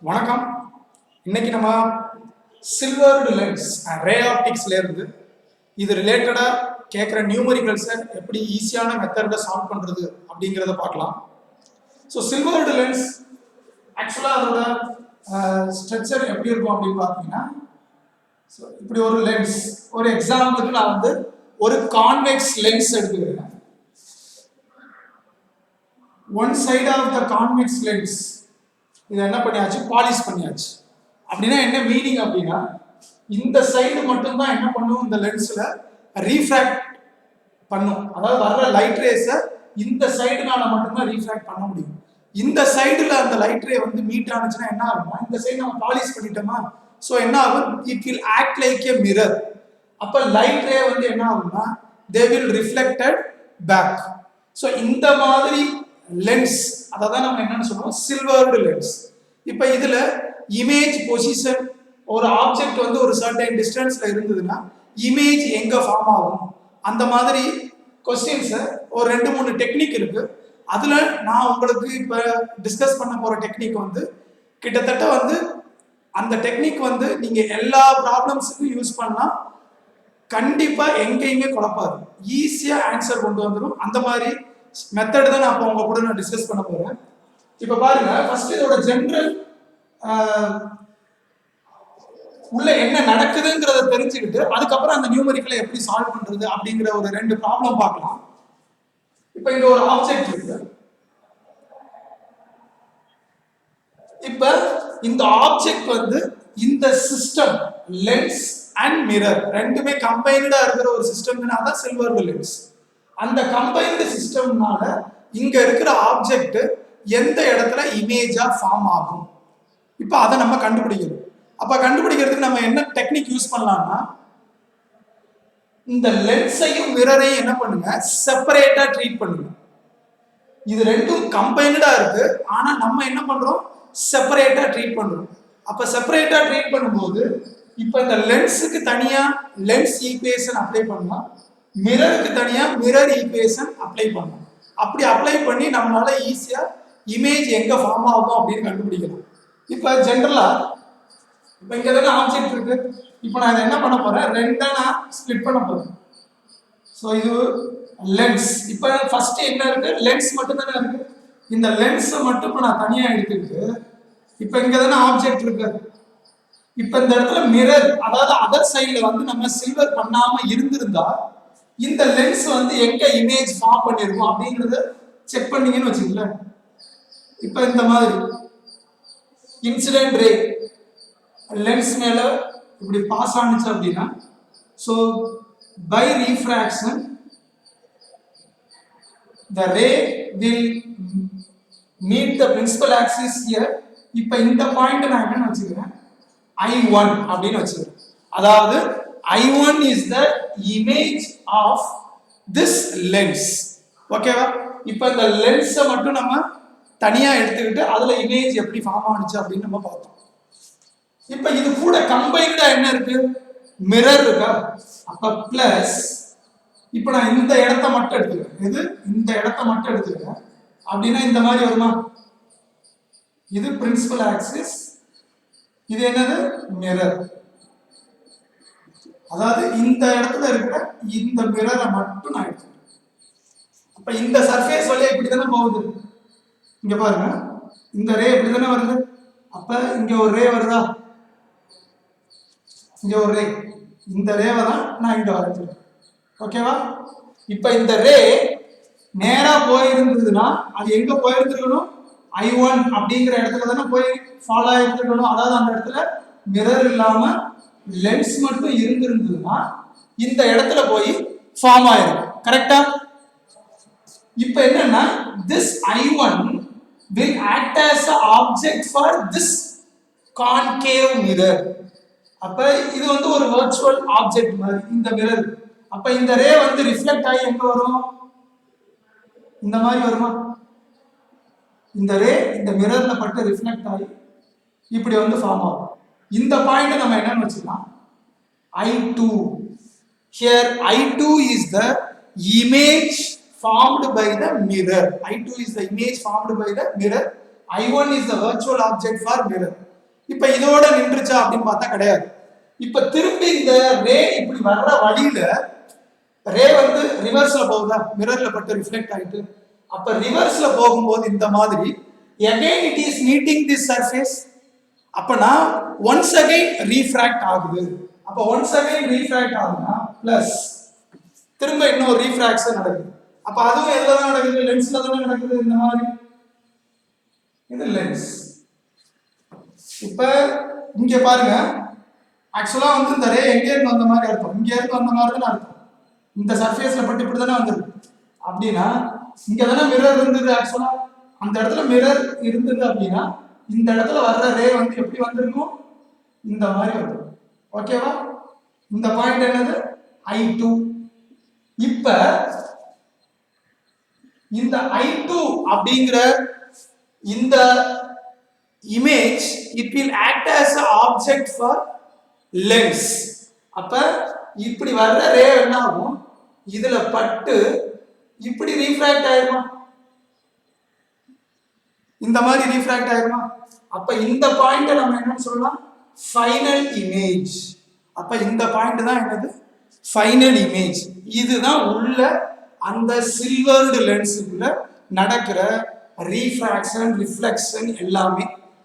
வணக்கம். இன்னைக்கு நம்ம சில்வர்டு லென்ஸ் ரே ஆப்டிக்ஸ்ல இருந்து இது ரிலேட்டடா கேட்குற நியூமரிக்கல்ஸை எப்படி ஈஸியான மெத்தட்ல சால்வ் பண்றது அப்படிங்கிறத பார்க்கலாம். ஸோ சில்வர்டு லென்ஸ் ஆக்சுவலாக அதோட ஸ்ட்ரக்சர் எப்படி இருக்கும் அப்படின்னு பார்த்தீங்கன்னா, ஸோ இப்படி ஒரு லென்ஸ், ஒரு எக்ஸாம்பிளுக்கு நான் வந்து ஒரு கான்வெக்ஸ் லென்ஸ் எடுத்துக்கிறேன். One side of the convex lens இதை என்ன பண்ணியாச்சு, பாலிஷ் பண்ணியாச்சு. அப்படின்னா என்ன மீனிங் அப்படின்னா, இந்த சைடு மட்டும்தான் என்ன பண்ணும், இந்த லென்ஸ்ல ரீஃப்ராக்ட் பண்ணும். அதாவது வர்ற லைட் ரேஸை இந்த சைடுனால மட்டும்தான் ரீஃப்ராக்ட் பண்ண முடியும். இந்த சைடுல அந்த லைட் ரே வந்து மீட் ஆனிச்சுன்னா என்ன ஆகும்னா, இந்த சைடு நம்ம பாலிஷ் பண்ணிட்டோமா, ஸோ என்ன ஆகும், it will act like a mirror. அப்ப லைட் ரே வந்து என்ன ஆகும்னா, they will reflected back. So இந்த மாதிரி லென்ஸ் அதை தான் நம்ம என்னன்னு சொல்லுவோம், சில்வர்டு லென்ஸ். இப்போ இதுல இமேஜ் பொசிஷன், ஒரு ஆப்ஜெக்ட் வந்து ஒரு சர்டைன் டிஸ்டன்ஸ்ல இருந்ததுன்னா இமேஜ் எங்க ஃபார்ம் ஆகும், அந்த மாதிரி கொஸ்டின்ஸை ஒரு 2-3 டெக்னிக் இருக்கு. அதுல நான் உங்களுக்கு இப்ப டிஸ்கஸ் பண்ண போற டெக்னிக் வந்து கிட்டத்தட்ட வந்து அந்த டெக்னிக் வந்து நீங்க எல்லா ப்ராப்ளம்ஸுக்கும் யூஸ் பண்ணா கண்டிப்பா எங்கேயுமே குழப்பாது, ஈஸியா ஆன்சர் கொண்டு வந்துடும். அந்த மாதிரி மெத்தட் தான் நான் உங்க கூட நான் டிஸ்கஸ் பண்ண போறேன். இப்ப பாருங்க, ஃபர்ஸ்ட் இதோட ஜெனரல் உள்ள என்ன நடக்குதுங்கிறத தெரிஞ்சுக்கிட்டு அதுக்கப்புறம் அந்த நியூமரிக்கலை எப்படி சால்வ் பண்றது அப்படிங்கிற ஒரு 2 ப்ராப்ளம் பார்க்கலாம். இப்ப இங்க ஒரு ஆப்ஜெக்ட் இருக்கு. இப்ப இந்த ஆப்ஜெக்ட் வந்து இந்த சிஸ்டம் லென்ஸ் அண்ட் மிரர் ரெண்டுமே கம்பைன்டா இருக்கிற ஒரு சிஸ்டம்னா தான் சில்வர்டு லென்ஸ். அந்த கம்பைன்டு சிஸ்டம்னால இங்க இருக்கிற ஆப்ஜெக்ட் எந்த இடத்துல இமேஜா ஃபார்ம் ஆகும், இப்போ அதை நம்ம கண்டுபிடிக்கணும். அப்ப கண்டுபிடிக்கிறதுக்கு நம்ம என்ன டெக்னிக் யூஸ் பண்ணலாம்னா, இந்த லென்ஸையும் மிரரையும் என்ன பண்ணுங்க, செப்பரேட்டா ட்ரீட் பண்ணுங்க. இது ரெண்டும் கம்பைன்டா இருக்கு, ஆனா நம்ம என்ன பண்றோம், செப்பரேட்டா ட்ரீட் பண்றோம். அப்ப செப்பரேட்டா ட்ரீட் பண்ணும்போது இப்ப இந்த லென்ஸுக்கு தனியா லென்ஸ் ஈக்குவேஷன் அப்ளை பண்ணலாம், மிரருக்கு தனியா மிரர் ஈக்குவேஷன் அப்ளை பண்ணலாம். அப்படி அப்ளை பண்ணி நம்மளால ஈஸியா இமேஜ் எங்க ஃபார்ம் ஆகும் அப்படின்னு கண்டுபிடிக்கலாம். இப்ப ஜென்ரலா இப்ப இங்க தானே ஆப்ஜெக்ட் இருக்கு. இப்ப நான் இதை என்ன பண்ண போறேன், ரெண்டா நான் ஸ்பிளிட் பண்ண போறேன். ஸோ இது லென்ஸ். இப்ப ஃபர்ஸ்ட் என்ன இருக்கு, லென்ஸ் மட்டும் தானே இருக்கு. இந்த லென்ஸை மட்டும் இப்ப நான் தனியா எடுத்துக்கிட்டு, இப்ப இங்க தானே ஆப்ஜெக்ட் இருக்கு. இப்ப இந்த இடத்துல மிரர், அதாவது அதர் சைட்ல வந்து நம்ம சில்வர் பண்ணாம இருந்திருந்தா இந்த லென்ஸ் வந்து எங்க இமேஜ் ஃபார்ம் பண்ணிருக்கும் அப்படிங்கறத செக் பண்ணீங்கன்னு வச்சுக்கோங்களேன். இப்ப இந்த மாதிரி இன்சிடென்ட் ரே லென்ஸ் மேல இப்படி பாஸ் ஆனிச்சு அப்படின்னா, so by refraction the ray will meet the principal axis here. இப்ப இந்த பாயிண்ட் நான் என்னன்னு வச்சுக்கிறேன், I1 அப்படின்னு வச்சுக்கிறேன். அதாவது I1 is the image of this lens. ஓகேவா? இப்ப இந்த லென்ஸை மட்டும் நம்ம தனியா எடுத்துக்கிட்டு அதுல இமேஜ் எப்படி ஃபார்ம் ஆனிச்சு அப்படின்னு நம்ம பார்த்தோம். இப்ப இது கூட கம்பைன்டா என்ன இருக்கு, மிரர் இருக்கா. அப்ப பிளஸ் இப்ப நான் இந்த இடத்த மட்டும் எடுத்துக்கிறேன், இது இந்த இடத்த மட்டும் எடுத்துக்கிறேன் அப்படின்னா இந்த மாதிரி வருமா, இது பிரின்சிபல் ஆக்சிஸ், இது என்னது மிரர். அதாவது இந்த இடத்துல இருக்கிற இந்த மிரரை மட்டும் நான் எடுத்துக்கிறேன். அப்ப இந்த சர்ஃபேஸ் வழியா இப்படி தானே போகுது, இங்க பாருங்க இந்த ரே இப்படி தானே வருது. அப்ப இங்க ஒரு ரே வருதா, இங்க ஒரு ரே, இந்த ரேவை தான் நான் இங்க வரைஞ்சிருக்கேன். ஓகேவா? இப்ப இந்த ரே நேரா போயிருந்ததுன்னா அது எங்க போயிருந்துருக்கணும், I1 அப்படிங்கிற இடத்துல தானே போய் ஃபாலோ ஆயிருந்துருக்கணும். அதாவது அந்த இடத்துல மிரர் இல்லாம லென்ஸ் மட்டும் இருந்திருந்ததுன்னா இந்த இடத்துல போய் ஃபார்ம் ஆயிருக்கும். கரெக்டா? இப்ப என்னன்னா, this I1 will act as an object for this concave mirror. அப்ப இது வந்து ஒரு வர்ச்சுவல் ஆப்ஜெக்ட் மாதிரி இந்த மிரர். அப்ப இந்த ரே வந்து ரிஃப்ளெக்ட் ஆகி எங்க வரும், இந்த மாதிரி வருமா, இந்த ரே இந்த மிரர்ல பட்டு ரிஃப்ளெக்ட் ஆகி இப்படி வந்து ஃபார்ம் ஆகும். இந்த பாயிண்ட் நம்ம என்னன்னு வச்சுக்கலாம், I2. Here I2 is the image formed by the mirror. I2 is the image formed by the mirror. I1 is the virtual object for mirror. இப்ப இதோட நின்றுச்சா அப்படின்னு பார்த்தா கிடையாது. இப்ப திரும்பி இந்த ரே இப்படி வர்ற வழியில ரே வந்து ரிவர்ஸ்ல போகுதா, மிரர்ல பட்டு ரிஃப்ளெக்ட் ஆயிட்டு, அப்ப ரிவர்ஸ்ல போகும்போது இந்த மாதிரி again it is meeting this surface. அப்பனா once again refract ஆகுது. அப்ப once again refract ஆகுதுன்னா பிளஸ் திரும்ப இன்னொரு ரீஃப்ராக்ஷன் நடக்குது. அப்ப அதுவும் எதுல தான் நடக்குது? லென்ஸ்ல தானே நடக்குது. இந்த மாதிரி இது லென்ஸ். இப்ப இங்க பாருங்க, ஆக்சுவலா வந்து இந்த ரே எங்க இருந்து வந்த மாதிரி அர்த்தம், இங்க இருந்து வந்த மாதிரி தான் அர்த்தம். இந்த சர்ஃபேஸ்ல பட்டு இப்படி தானே வந்திருக்கு. அப்படின்னா இங்க தானே மிரர் இருந்தது. ஆக்சுவலா அந்த இடத்துல மிரர் இருந்தது அப்படின்னா இந்த இடத்துல வர்ற ரே வந்து எப்படி வந்திருக்கும்? இந்த மாதிரி வரும். ஓகேவா? இந்த பாயிண்ட் என்னது? I2. இப்ப இந்த I2 அப்படிங்கிற இந்த image it will act as an object for lens. அப்ப இப்படி வர்ற ரே என்ன ஆகும்? இதுல பட்டு இப்படி ரீஃப்ராக்ட் ஆயிருமா? இந்த மாதிரி ரீஃப்ராக்ட் ஆயிருமா? அப்ப இந்த பாயிண்ட நம்ம என்னன்னு சொல்லலாம்? Final image. அப்ப இந்த பாயிண்ட் தான் என்னது? Final image. இதுதான் உள்ள அந்த சில்வர்டு லென்ஸுக்குள்ள நடக்கிற ரீஃப்ராக்ஷன், ரிஃப்ளெக்ஷன் எல்லாமே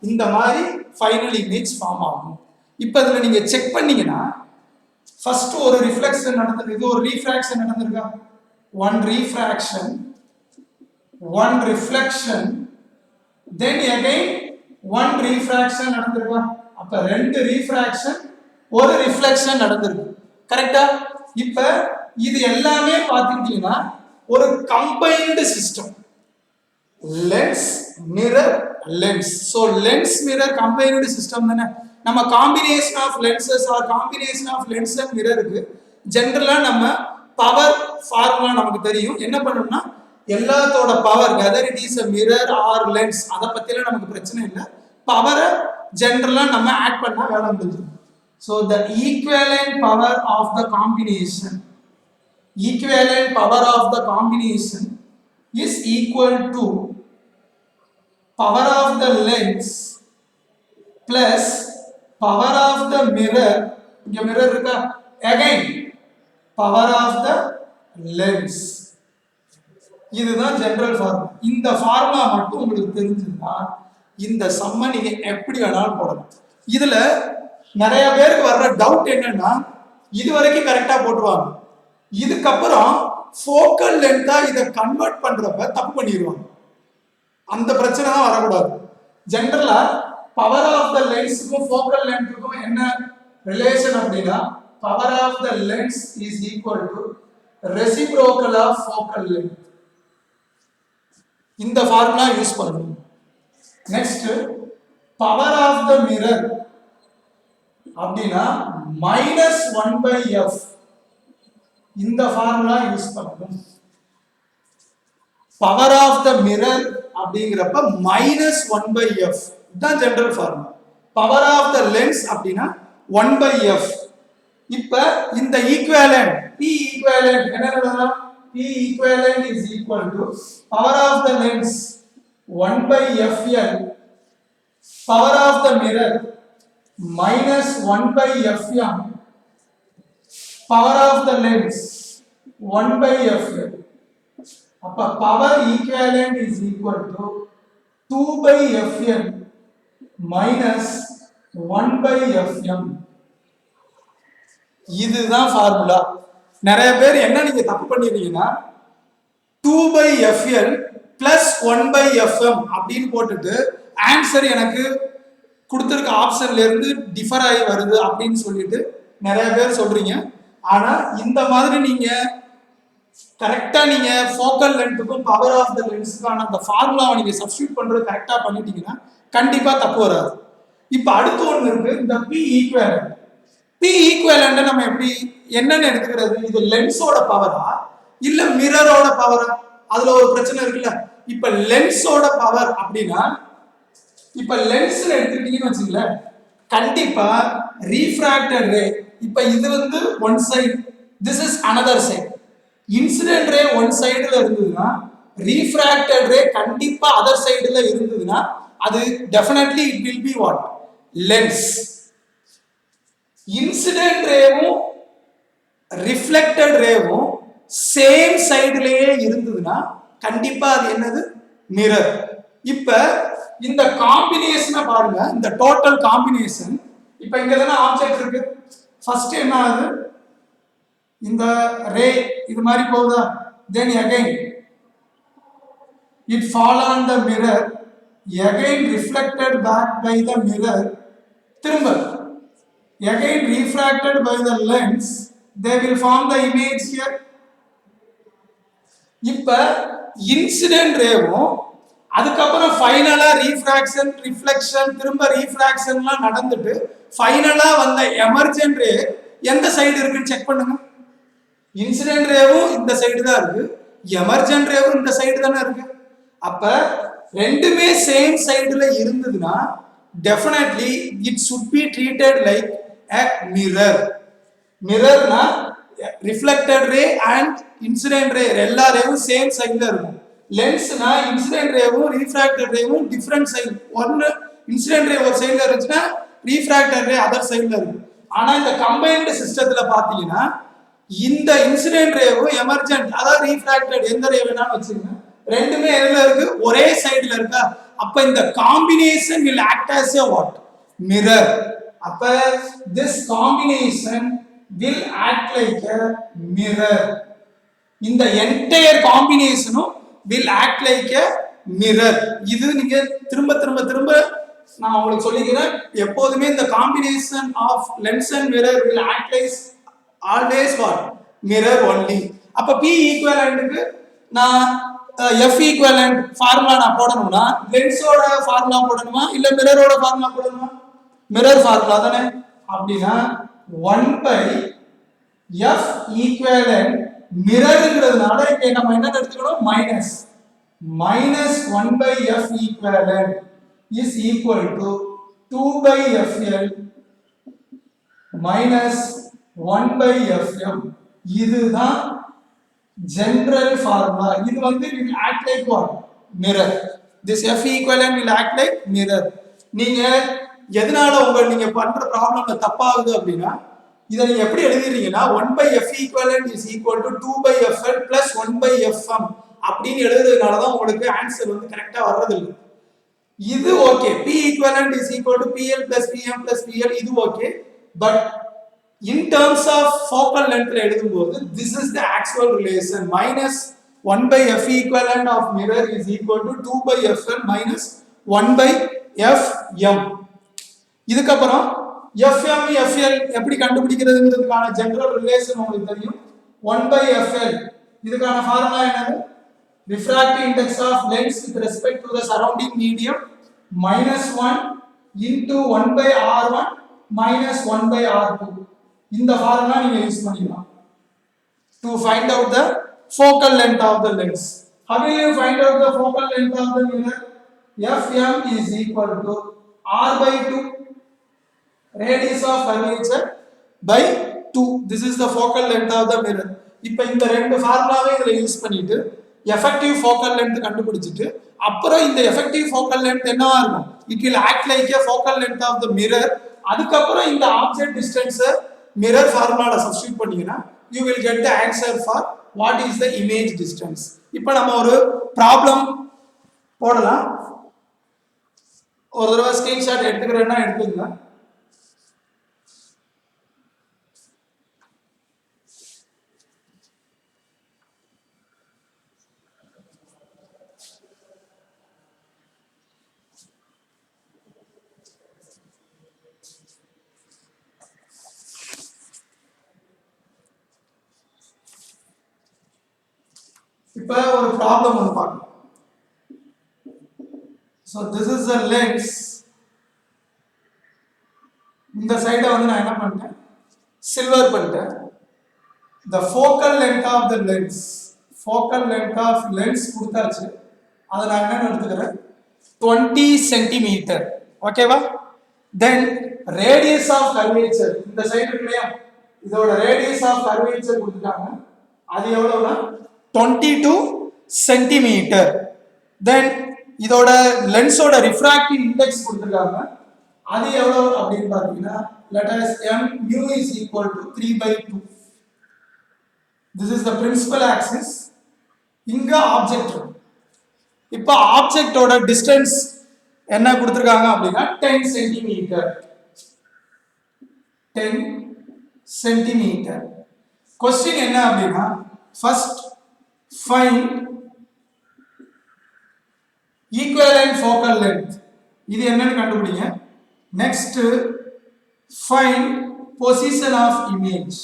இந்த மாதிரி ஃபைனல் இமேஜ் ஃபார்ம் ஆகும். இப்போ இதில் நீங்க செக் பண்ணீங்கன்னா ஃபர்ஸ்ட் ஒரு ரிஃப்ளெக்ஷன் நடந்திருக்கு, இது ஒரு ரீஃப்ராக்ஷன் நடந்திருக்கா? One refraction, one reflection, then again one refraction நடந்திருக்கா? அப்ப ரெண்டு ரீஃப்ராக்ஷன், ஒரு ரிஃப்ளெக்ஷன் நடந்திருக்கு. கரெக்டா? இப்ப இது எல்லாமே பார்த்துக்கிட்டீங்கன்னா ஒரு combined system. Lens, mirror, lens. So lens, mirror combined system தானே. நம்ம combination of lenses or combination of lens and மிரருக்கு ஜென்ரலா நம்ம பவர் ஃபார்முலா நமக்கு தெரியும். என்ன பண்ணணும்னா எல்லாத்தோட power, whether it is a mirror or lens, அதை பத்திலாம் நமக்கு பிரச்சனை இல்லை. பவரை ஜென்ரலா நம்ம ஆட் பண்ணா வேலை முடிஞ்சு. So the equivalent power of the combination, equivalent power of the combination is equal to power of the lens plus power of the mirror. இங்க mirror இருக்கா? again power of the lens. இதுதான் general formula. இந்த formula மட்டும் உங்களுக்கு தெரிஞ்சுன்னா இந்த சம்மை நீங்க எப்படி வேணாலும் போடலாம். இதுல நிறைய பேருக்கு வர்ற டவுட் என்னன்னா, இது வரைக்கும் கரெக்டா போட்டுருவாங்க, இதுக்கப்புறம் ஃபோக்கல் லென்த்தா இதை கன்வெர்ட் பண்றப்ப தப்பு பண்ணிடுவாங்க. அந்த பிரச்சனை தான் வரக்கூடாது. ஜென்ரலா பவர் ஆஃப் த லென்ஸுக்கும் ஃபோக்கல் லென்த்துக்கும் என்ன ரிலேஷன் அப்படின்னா, power of the lens is equal to reciprocal of focal length. இந்த ஃபார்முலா யூஸ் பண்ணணும். Next power of the mirror அப்படின்னா -1/f. இந்த ஃபார்முலா யூஸ் பண்ணணும். பவர் ஆஃப் த மிரர் அப்படிங்கிறப்ப -1/f இதுதான் general formula. Power of the lens அப்படின்னா 1/f. இப்ப இந்த ஈக்குவலன்ட் P ஈக்குவலன்ட் என்ன எழுதலாம்? P equivalent is equal to power of the lens 1/fl, power of the mirror -1/fm, power of the lens 1/fl. அப்ப power equivalent is equal to 2/fn -1/fm. இதுதான் formula. நிறைய பேர் என்ன நீங்க தப்பு பண்ணிருக்கீங்கன்னா 2/fl +1/fm அப்படின்னு போட்டுட்டு ஆன்சர் எனக்கு கொடுத்துருக்க ஆப்ஷன்ல இருந்து டிஃபர் ஆகி வருது அப்படின்னு சொல்லிட்டு நிறைய பேர் சொல்றீங்க. ஆனா இந்த மாதிரி நீங்க கரெக்டா நீங்க ஃபோக்கல் லென்த்துக்கும் பவர் ஆஃப் த லென்ஸுக்கான அந்த ஃபார்முலாவை நீங்க சப்ஸ்டியூட் பண்றது கரெக்டா பண்ணிட்டீங்கன்னா கண்டிப்பா தப்பு வராது. இப்ப அடுத்து ஒண்ணு இருக்கு, இந்த P ஈக்குவலன்ட். P ஈக்குவலன்ட் நம்ம எப்படி என்னன்னு எடுத்துக்கிறது? இது லென்ஸோட பவரா இல்ல மிரரோட பவரா? அதுல ஒரு பிரச்சனை இருக்குல்ல. இப்ப லென்ஸோட பவர் அப்படின்னா, இப்ப லென்ஸ்ல எடுத்துக்கிட்டீங்கன்னு வச்சுங்களேன், கண்டிப்பா ரீஃப்ராக்டட் ரே, இப்ப இது வந்து one side, this is another side. Incident ray one சைடுல இருந்ததுன்னா ரீஃப்ராக்டட் ரே கண்டிப்பா அதர் சைடுல இருந்ததுன்னா அது definitely it will be what? Lens. Incident ரேவும் ரிஃப்ளெக்டட் ரேவும் சேம் சைடுலயே இருந்ததுன்னா கண்டிப்பா அது என்னது? மிரர். இப்ப இந்த காம்பினேஷனை பாருங்க, இந்த டோட்டல் காம்பினேஷன். இப்ப இங்க தானே ஆப்ஜெக்ட் இருக்கு. ஃபர்ஸ்ட் என்ன ஆகுது? இந்த ரே இது மாதிரி போகுதா? Then again it fall on the mirror, again reflected back by the mirror, திரும்ப again refracted by the lens, they will form the image here. இப்ப இன்சிடென்ட் ரேவும் அதுக்கப்புறம் ஃபைனலா ரீஃப்ராக்ஷன், ரிஃப்ளெக்ஷன், திரும்ப ரீஃப்ராக்ஷன்லாம் நடந்துட்டு ஃபைனலா வந்த எமர்ஜென்ட் ரே எந்த சைடு இருக்குன்னு செக் பண்ணுங்க. இன்சிடென்ட் ரேவும் இந்த சைடு தான் இருக்கு, எமர்ஜென்ட் ரேவும் இந்த சைடு தானே இருக்கு. அப்ப ரெண்டுமே சேம் சைடுல இருந்ததுன்னா definitely it should be treated like a mirror. மிரர்னா reflected ray and incident ray எல்லா ரேவும் சேம் சைடுல இருக்கும். லென்ஸ்னா இன்சிடென்ட் ரேவும் ரீஃப்ராக்டட் ரேவும் டிஃபரண்ட் சைடு. ஒன்னு இன்சிடென்ட் ரே ஒரு சைடுல இருந்துச்சுன்னா ரீஃப்ராக்டட் ரே அதர் சைடுல இருக்கும். ஆனா இந்த கம்பைன்டு சிஸ்டத்துல பாத்தீங்கன்னா இந்த இன்சிடென்ட் ரேவும் எமர்ஜென்ட் அதாவது ரீஃப்ராக்டட் எந்த ரே வேணாலும் வச்சுக்கோங்க, ரெண்டுமே எதுல இருக்கு? ஒரே சைடுல இருக்கா. அப்ப இந்த combination will act as a what? Mirror. அப்ப this combination will act like a mirror. இந்த entire காம்பினேஷனும் will act like a mirror. இது நீங்க திரும்ப திரும்ப திரும்ப நான் உங்களுக்கு சொல்லிக்கிறேன். எப்போதுமே இந்த combination of lens and mirror will act like always what? Mirror only. அப்ப P ஈக்குவலன்ட்க்கு நான் F ஈக்குவலன்ட் ஃபார்முலா நான் போடணும்னா லென்ஸோட ஃபார்முலா போடணுமா இல்ல மிரரோட ஃபார்முலா போடணுமா? மிரர் ஃபார்முலா தானே. அப்படின்னா 1/F ஈக்குவலன்ட் மிரர்ங்கிறதுனால இங்க நம்ம என்ன எடுத்துக்கணும்? Minus 1/F equivalent is equal to 2/FL minus 1/FM. இதுதான் general formula. இது வந்து will act like what? Mirror. This F equivalent will act like mirror. நீங்க எதனால நீங்க பண்ற ப்ராப்ளம்ல தப்பாகுது அப்படின்னா இதை நீங்க எப்படி எழுதிறீங்கன்னா 1/F equivalent is equal to 2/FL plus 1/FM அப்படின்னு எழுதுறதுனால தான் உங்களுக்கு ஆன்சர் வந்து கரெக்டா வர்றது இல்லை. இது okay, P equivalent is equal to PL plus PM plus PL, இது okay. But in terms of focal length எழுதும்போது this is the actual relation. minus 1/F equivalent of mirror is equal to 2/FL minus 1/FM. இதுக்கப்புறம் FM FL எப்படி கண்டுபிடிக்கிறதுங்கிறதுக்கான general relation உங்களுக்கு தெரியும். 1/FL இதுக்கான formula என்னது? refractive index of lens with respect to the surrounding medium minus 1 into 1/R1 minus 1/R2. இந்த formula நீங்க use பண்ணிக்கலாம் to find out the focal length of the lens. How will you find out the focal length of the mirror? FM is equal to R/2 radius of curvature by 2. This is the focal length of the mirror. இப்போ இந்த ரெண்டு ஃபார்முலாவை இதுல use பண்ணிட்டு effective focal length கண்டுபிடிச்சிட்டு அப்புறம் இந்த effective focal length என்னவா இருக்கும்? It will act like a focal length of the mirror. அதுக்கப்புறம் இந்த ஆப்ஜெக்ட் டிஸ்டன்ஸை மிரர் ஃபார்முலால சப்ஸ்டிட்யூட் பண்ணீங்கன்னா you will get the answer for what is the image distance. இப்போ நம்ம ஒரு ப்ராப்ளம் போடலாம். ஒரு தடவை ஸ்கிரீன்ஷாட் எடுத்துக்கிறேன்னா எடுத்துக்கங்க. இப்போ ஒரு ப்ராப்ளம் ஒன்று பார்க்கலாம். So this is a lens. இந்த சைடை வந்து நான் என்ன பண்ணிட்டேன்? சில்வர் பண்ணிட்டேன். The focal length of the lens, focal length of lens கொடுத்தாச்சு. அதை நான் என்னன்னு எடுத்துக்கிறேன்? 20 சென்டிமீட்டர். ஓகேவா? தென் ரேடியஸ் ஆஃப் கர்வேச்சர் இந்த சைடு இருக்கு இல்லையா, இதோட ரேடியஸ் ஆஃப் கர்வேச்சர் கொடுத்துட்டாங்க. அது எவ்வளவுனா 22 சென்டிமீட்டர். தென் இதோட லென்ஸோட ரிஃப்ராக்டிவ் இண்டெக்ஸ் கொடுத்துருக்காங்க. அது எவ்வளவு அப்படின்னு பாத்தீங்கன்னா let us m mu is equal to 3/2. this is the principal axis. இங்க ஆப்ஜெக்ட் இப்போ ஆப்ஜெக்டோட டிஸ்டன்ஸ் என்ன கொடுத்திருக்காங்க அப்படின்னா 10 சென்டிமீட்டர் 10 சென்டிமீட்டர். கொஸ்டின் என்ன அப்படின்னா first find equivalent focal length, இது என்னன்னு கண்டுபிடிங்க. Next find position of image,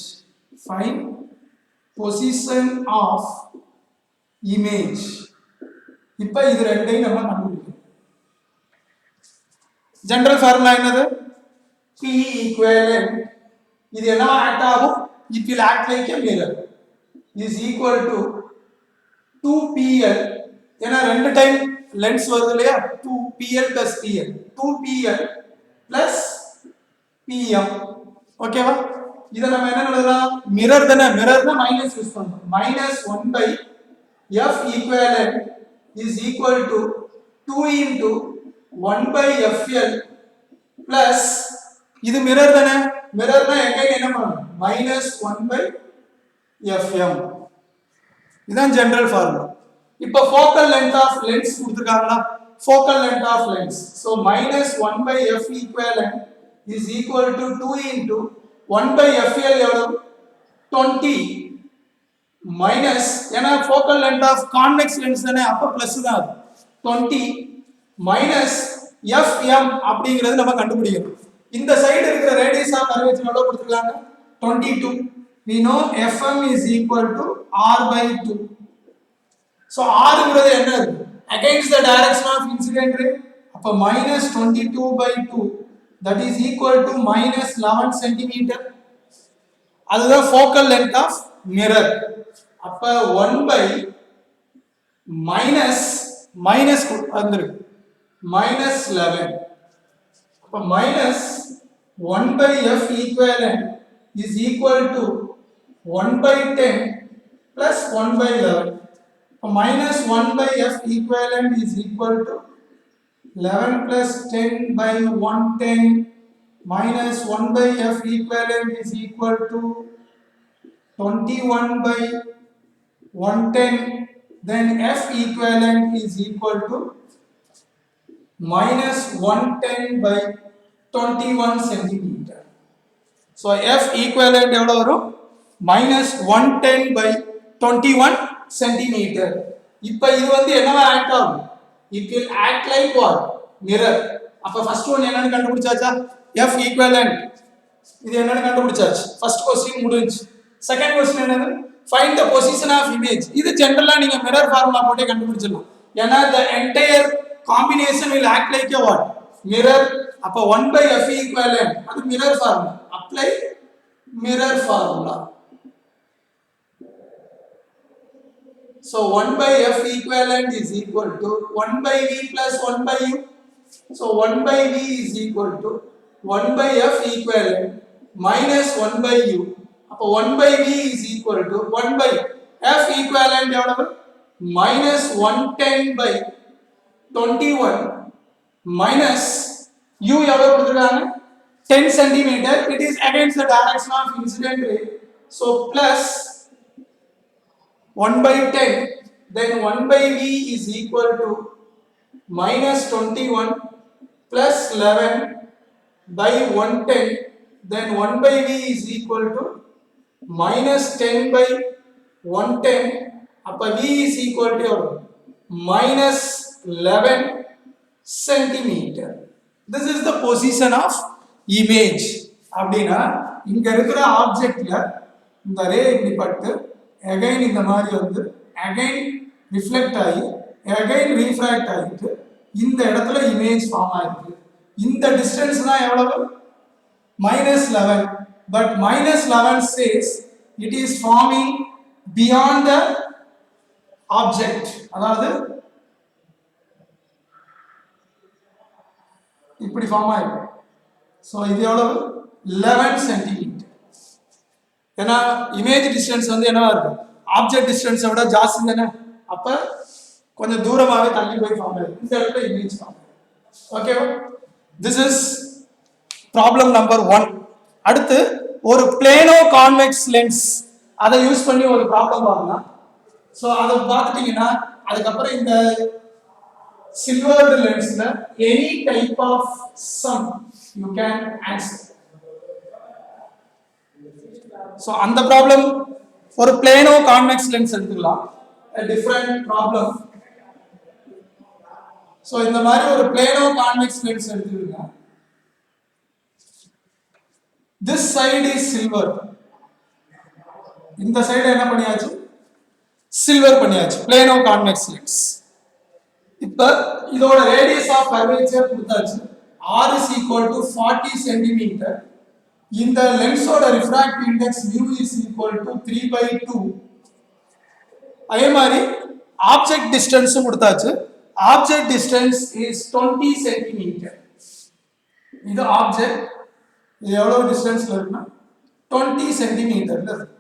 find position of image. இப்போ இது ரெண்டையும் நம்ம கண்டுபிடிக்கணும். ஜெனரல் ஃபார்முலா என்னது? P equivalent, இது என்ன ஆக்ட் ஆகும்? it will act like a mirror, is equal to 2pl. ஏன்னா ரெண்டு டைம் லென்ஸ் வருது இல்லையா, 2pl plus pl, 2pl plus pm. ஓகேவா? இத நம்ம என்ன எழுதலாம்? மிரர் தானே, மிரர்னா மைனஸ் யூஸ் பண்றோம். -1 by f equivalent is equal to 2 into 1 by fl plus, இது மிரர் தானே, மிரர்னா எகைன் என்ன பண்ணணும்? -1 by fm. இதான் ஜெனரல் ஃபார்முலா. இப்போ ஃபோக்கல் லென்த் ஆஃப் லென்ஸ் கொடுத்திருக்காங்களா, focal length of lens. So -1 by f equivalent is equal to 2 into 1 by fl எவ்வளவு? 20 minus, ஏன்னா focal length of convex lens தானே, அப்ப பிளஸ் தான் 20 மைனஸ் fm அப்படிங்கிறது நம்ம கண்டுபிடிக்கணும். இந்த சைடு இருக்கிற ரேடியஸ் ஆஃப் கர்வேச்சர் எவ்வளவு கொடுத்திருக்காங்க? 22. we know fm is equal to r by 2. so r ங்கிறது என்ன இருக்கு? against the direction of incident ray. அப்ப -22 by 2 that is equal to -11 centimeter. அதுதான் focal length of mirror. அப்ப 1 by minus வந்துருக்கு -11. அப்ப -1 by f equivalent is equal to 1 by 10 plus 1 by 11. -1 by f equivalent is equal to 11 plus 10 by 110 minus 1 by f equivalent is equal to 21 by 110. then f equivalent is equal to -110 by 21 centimeter. so f equivalent எவ்வளவு வரும்? -110 by 21 centimeter. இப்போ இது வந்து என்னவா act ஆகும்? it will act like what? mirror. அப்ப first one என்னன்னு கண்டுபிடிச்சாச்சா? f equivalent இது என்னன்னு கண்டுபிடிச்சாச்சு. ஃபர்ஸ்ட் क्वेश्चन முடிஞ்சு. செகண்ட் क्वेश्चन என்னது? find the position of image. இது ஜெனரலா நீங்க மிரர் ஃபார்முலா போட்டே கண்டுபிடிச்சிடலாம். ஏன்னா the entire combination will act like a what? mirror. அப்ப 1 by f equivalent அது mirror formula. apply mirror formula. so 1 by f equivalent is equal to 1 by v plus 1 by u. so 1 by v is equal to 1 by f equivalent minus 1 by u. அப்ப 1 by v is equal to 1 by f equivalent எவ்வளவு? -110 by 21 minus u எவ்வளவு கொடுத்திருக்காங்க? 10 centimeter. it is against the direction of incident ray. so plus 1 by 10, then 1 by v is equal to -21 plus 11 by 110, then 1 by v is equal to -10 by 110. அப்ப v is equal to -11 centimeter. this is the position of image. அப்படினா இங்க இருக்கிற ஆப்ஜெக்ட்ல இந்த ரே இப்படி பட்டு again இந்த மாதிரி வந்து again ரிஃப்ளெக்ட் ஆகி again ரீஃப்ராக்ட் ஆகிட்டு இந்த இடத்துல இமேஜ் ஃபார்ம் ஆயிருக்கு. இந்த டிஸ்டன்ஸ் தான் எவ்வளவு? -11. but -11 says it is forming beyond the object. அதாவது இப்படி ஃபார்ம் ஆயிருக்கு. சோ இது எவ்வளவு? 11 சென்டிமீட்டர். ஏன்னா இமேஜ் டிஸ்டன்ஸ் வந்து என்னவா இருக்கும்? ஆப்ஜெக்ட் டிஸ்டன்ஸை விட ஜாஸ்தி தானே. அப்ப கொஞ்சம் தூரமாவே தள்ளி போய் ஃபார்ம் ஆயிருக்கு. இந்த இடத்துல இமேஜ் ஃபார்ம் ஆயிருக்கு. ஓகேவா? This is problem number 1. அடுத்து ஒரு பிளேனோ கான்வெக்ஸ் லென்ஸ் அதை யூஸ் பண்ணி ஒரு ப்ராப்ளம் பார்க்கலாம். ஸோ அதை பார்த்துட்டீங்கன்னா அதுக்கப்புறம் இந்த சில்வர்டு லென்ஸ்ல any type of some you can answer. So அந்த ப்ராப்ளம் ஒரு பிளேனோ கான்வெக்ஸ் லென்ஸ் எடுத்துக்கலாம், டிஃப்ரெண்ட் ப்ராப்ளம். ஸோ இந்த மாதிரி ஒரு பிளேனோ கான்வெக்ஸ் லென்ஸ் எடுத்துக்கிங்க. திஸ் சைடு இஸ் சில்வர், இந்த சைடு என்ன பண்ணியாச்சு, சில்வர் பண்ணியாச்சு, பிளேனோ கான்வெக்ஸ் லென்ஸ். இப்ப இதோட ரேடியஸ் ஆஃப் கர்வேச்சர் கொடுத்தாச்சு, r is equal to 40 cm. இந்த லென்ஸோட refractive index mu is equal to 3/2. அதே மாதிரி ஆப்ஜெக்ட் டிஸ்டன்ஸும் கொடுத்தாச்சு, ஆப்ஜெக்ட் டிஸ்டன்ஸ் இஸ் 20 cm. இது ஆப்ஜெக்ட், இது எவ்வளவு டிஸ்டன்ஸ்ல இருக்குன்னா 20 சென்டிமீட்டர்ல இருக்கு.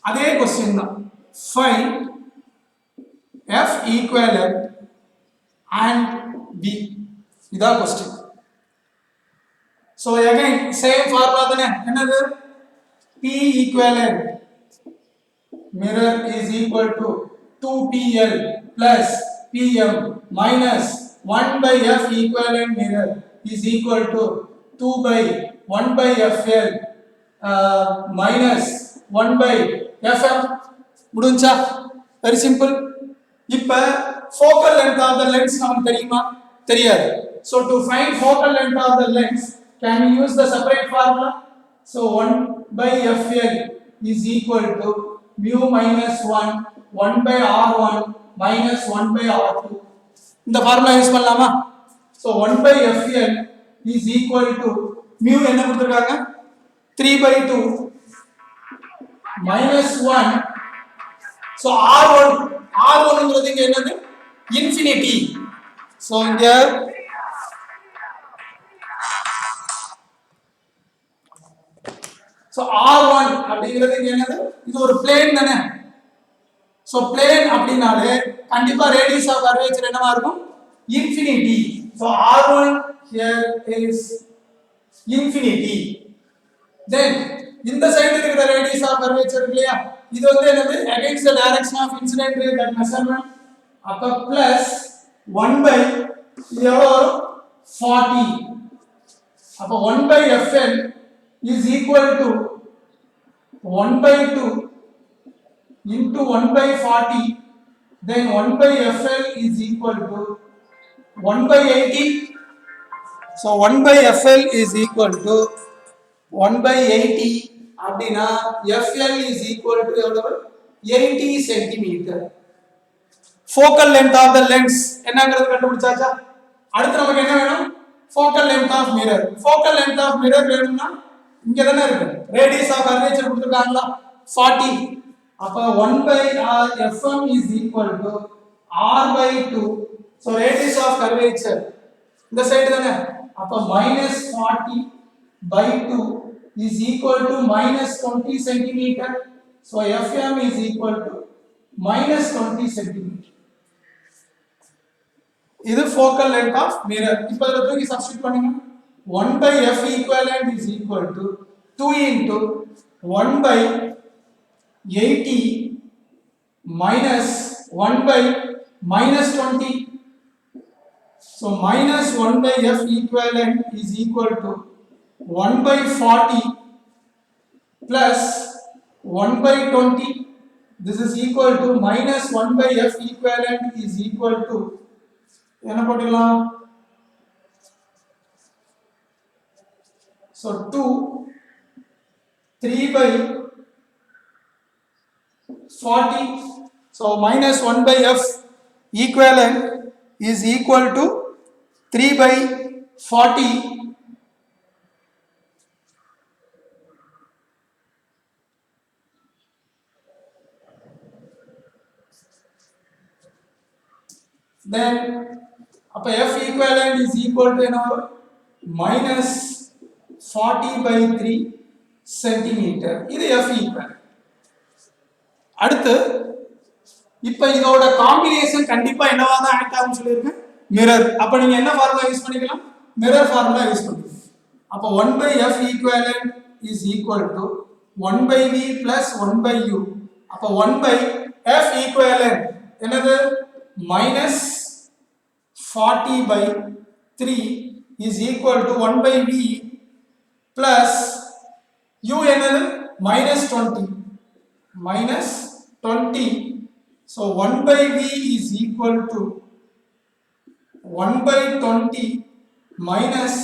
அதே क्वेश्चन தான், find f equivalent and b, இதான் question. So again same formula தானே, என்னது, p equivalent mirror is equal to 2pl plus pm minus 1 by f equivalent mirror is equal to 2 by 1 by fl minus 1 by fm. முடிஞ்சா? very simple. இப்போ focal length of the lens நமக்கு தெரியுமா? தெரியாது. So to find focal length of the lens, can we use the separate formula? So 1 by fl is equal to mu minus 1 by r1 minus 1 by r2. இந்த formula use பண்ணலாமா? So 1 by fl is equal to mu என்ன கொடுத்திருக்காங்க, 3/2 minus 1. So r1 ங்கிறது இங்க என்னது, infinity. So இங்க so r1 அப்படிங்கிறது இங்க என்னது, இது ஒரு பிளேன் தானே. so plane அப்படினாலே கண்டிப்பா ரேடியஸ் ஆஃப் கர்வேச்சர் என்னவா இருக்கும், infinity. so r1 here is infinity. then இந்த சைடு இருக்கிற ரேடியஸ் ஆஃப் கர்வேச்சர் இல்லையா, இது வந்து என்னது, against the direction of incident ray that measurement, அப்ப plus 1 by இது எவ்வளவு வரும், 40. அப்ப 1 by fl is equal to 1 by 2 into 1 by 40. then 1 by fl is equal to 1 by 80. so 1 by fl is equal to 1 by 80 அப்படினா fl is equal to எவ்வளவு, 80 cm. focal length of the lens என்னங்கிறது கண்டுபிடிச்சாச்சா? அடுத்து நமக்கு என்ன வேணும், focal length of mirror. focal length of mirror வேணும்னா இங்க தானே இருக்கு, ரேடியஸ் ஆஃப் கர்வேச்சர் கொடுத்திருக்காங்களா 40. அப்ப 1 by fm is equal to r by 2. so radius of curvature இந்த சைடு தானே, அப்ப minus 40 by 2 is equal to minus 20 centimeter. so fm is equal to minus 20 centimeter. இது focal length of mirror. இப்போ இத தூக்கி substitute பண்ணுங்க, 1 by f equivalent is equal to 2 into 1 by 80 minus 1 by minus 20. so minus 1 by f equivalent is equal to 1 by 40 plus 1 by 20. this is equal to minus 1 by f equivalent is equal to என்ன போட்டுக்கலாம், so 2 3 by 40. so minus 1 by f equivalent is equal to 3 by 40. then அப்ப f equivalent is equal to என்ன வரும், minus 40 by 3 centimeter. இது f equivalent. அடுத்து இப்ப இதோட combination கண்டிப்பா என்னவா தான் ஆக்ட் ஆகும் சொல்லிருக்கேன், மிரர். அப்ப நீங்க என்ன ஃபார்முலா யூஸ் பண்ணிக்கலாம், மிரர் ஃபார்முலா யூஸ் பண்ணிக்கலாம். அப்போ 1 by F equivalent is equal to 1 by V plus 1 by U. அப்போ 1 by F equivalent என்னது minus 40 by 3 is equal to 1 by V plus U என்னது minus 20. So 1 by V is equal to 1 by 20 minus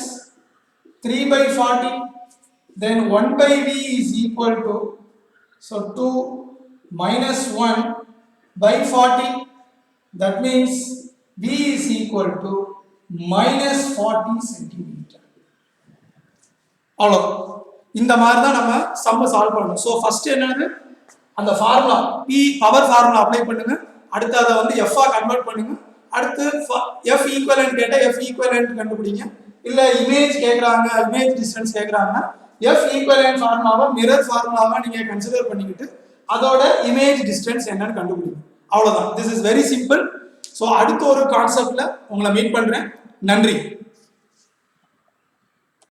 3 by 40. Then 1 by V is equal to, so 2 minus 1 by 40. That means V is equal to minus 40 centimeter. அவ்வளோ இந்த மாதிரி தான் நம்ம சம்ம solve பண்ணணும். So first என்னது அந்த formula P power formula apply பண்ணுங்க. அடுத்து அதை வந்து எஃப்ஆ கன்வெர்ட் பண்ணுங்க. அடுத்து எஃப் ஈக்குவலன்ட் கேட்டால் எஃப் ஈக்குவலன்ட் கண்டுபிடிங்க. இல்லை இமேஜ் கேட்குறாங்க, இமேஜ் டிஸ்டன்ஸ் கேட்குறாங்கன்னா எஃப் ஈக்குவலன்ட் ஃபார்முலாவை மிரர் ஃபார்முலாவை நீங்கள் கன்சிடர் பண்ணிக்கிட்டு அதோட இமேஜ் டிஸ்டன்ஸ் என்னன்னு கண்டுபிடிங்க. அவ்வளோதான். This is very simple. So அடுத்த ஒரு கான்செப்ட்ல உங்களை மீட் பண்ணுறேன். நன்றி.